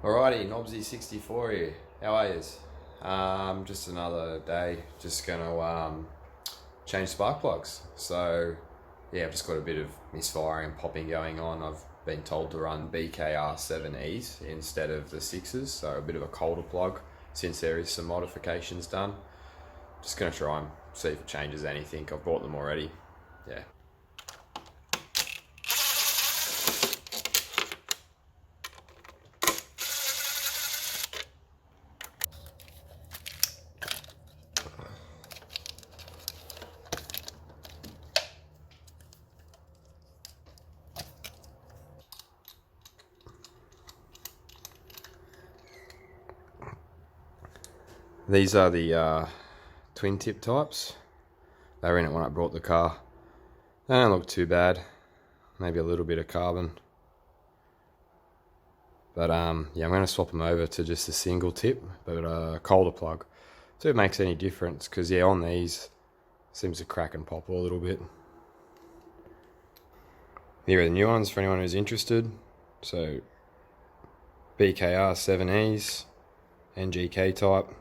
Alrighty, Nobsy64 here. How are yous? Just another day. Just gonna change spark plugs. So yeah, I've just got a bit of misfiring and popping going on. I've been told to run BKR7Es instead of the 6s, so a bit of a colder plug since there is some modifications done. Just gonna try and see if it changes anything. I've bought them already. Yeah. These are the twin tip types. They were in it when I brought the car. They don't look too bad. Maybe a little bit of carbon. But yeah, I'm going to swap them over to just a single tip, but a colder plug. So it makes any difference, because yeah, on these, seems to crack and pop a little bit. Here are the new ones for anyone who's interested. So BKR 7Es, NGK type.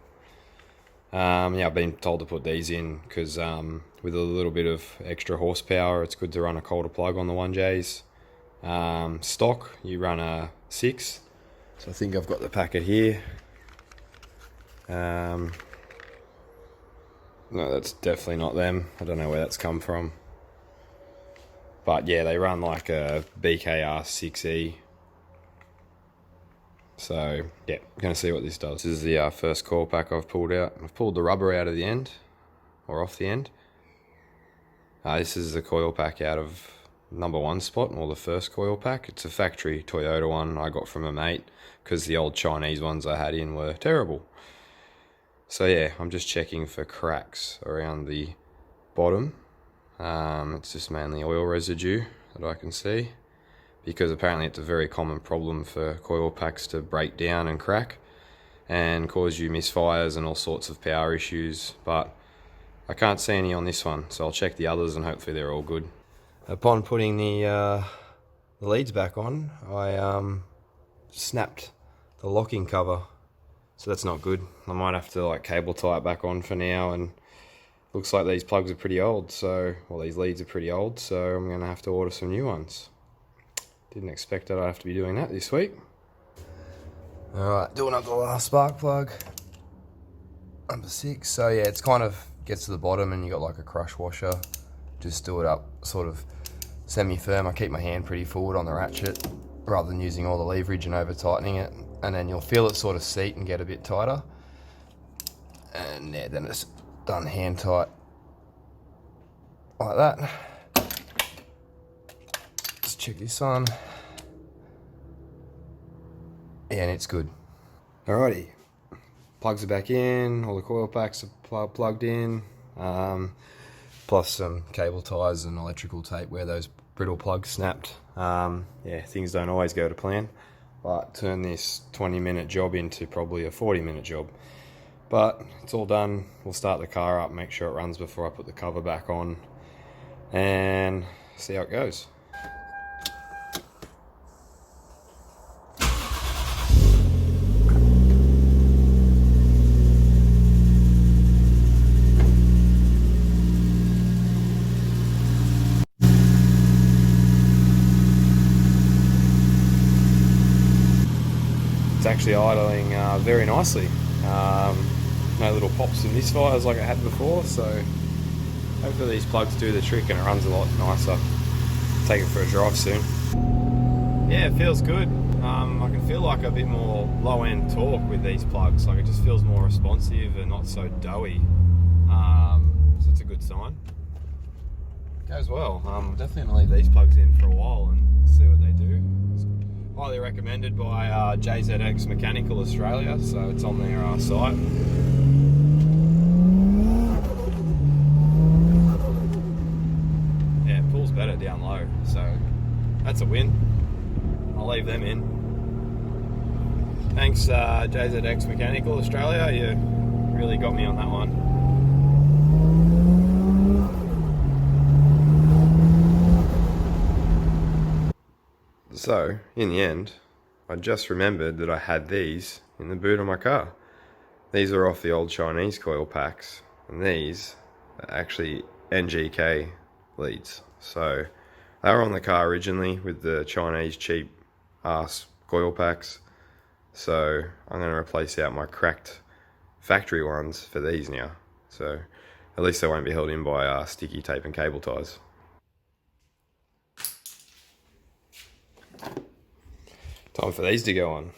Yeah, I've been told to put these in because with a little bit of extra horsepower, it's good to run a colder plug on the 1Js. Stock, you run a 6. So I think I've got the packet here. No, that's definitely not them. I don't know where that's come from. But yeah, they run like a BKR 6E. So yeah, I'm going to see what this does. This is the first coil pack I've pulled out. I've pulled the rubber out of the end, or off the end. This is the coil pack out of number 1 spot, or the first coil pack. It's a factory Toyota one I got from a mate, because the old Chinese ones I had in were terrible. So yeah, I'm just checking for cracks around the bottom. It's just mainly oil residue that I can see, because apparently it's a very common problem for coil packs to break down and crack and cause you misfires and all sorts of power issues, but I can't see any on this one, so I'll check the others and hopefully they're all good. Upon putting the leads back on, I snapped the locking cover, so that's not good. I might have to like cable tie it back on for now, and looks like these plugs are pretty old, so, well, these leads are pretty old, so I'm gonna have to order some new ones. Didn't expect that I'd have to be doing that this week. Alright, doing up the last spark plug. Number 6. So yeah, it's kind of gets to the bottom and you got like a crush washer. Just do it up sort of semi-firm. I keep my hand pretty forward on the ratchet rather than using all the leverage and over tightening it. And then you'll feel it sort of seat and get a bit tighter. And yeah, then it's done hand tight like that. Check this on. Yeah, and it's good. Alrighty, plugs are back in, all the coil packs are plugged in, plus some cable ties and electrical tape where those brittle plugs snapped. Yeah, things don't always go to plan, but turn this 20-minute job into probably a 40-minute job. But it's all done. We'll start the car up, make sure it runs before I put the cover back on, and see how it goes. It's actually idling very nicely. No little pops and misfires like I had before, so hopefully these plugs do the trick and it runs a lot nicer. Take it for a drive soon. Yeah, it feels good. I can feel like a bit more low-end torque with these plugs. Like it just feels more responsive and not so doughy. So it's a good sign. Goes well. Definitely gonna leave these plugs in for a while and see what they do. It's highly recommended by JZX Mechanical Australia, so it's on their site. Yeah, it pulls better down low, so that's a win. I'll leave them in. Thanks JZX Mechanical Australia, you really got me on that one. So, in the end, I just remembered that I had these in the boot of my car. These are off the old Chinese coil packs, and these are actually NGK leads. So they were on the car originally with the Chinese cheap ass coil packs. So I'm going to replace out my cracked factory ones for these now. So at least they won't be held in by sticky tape and cable ties. Time for these to go on.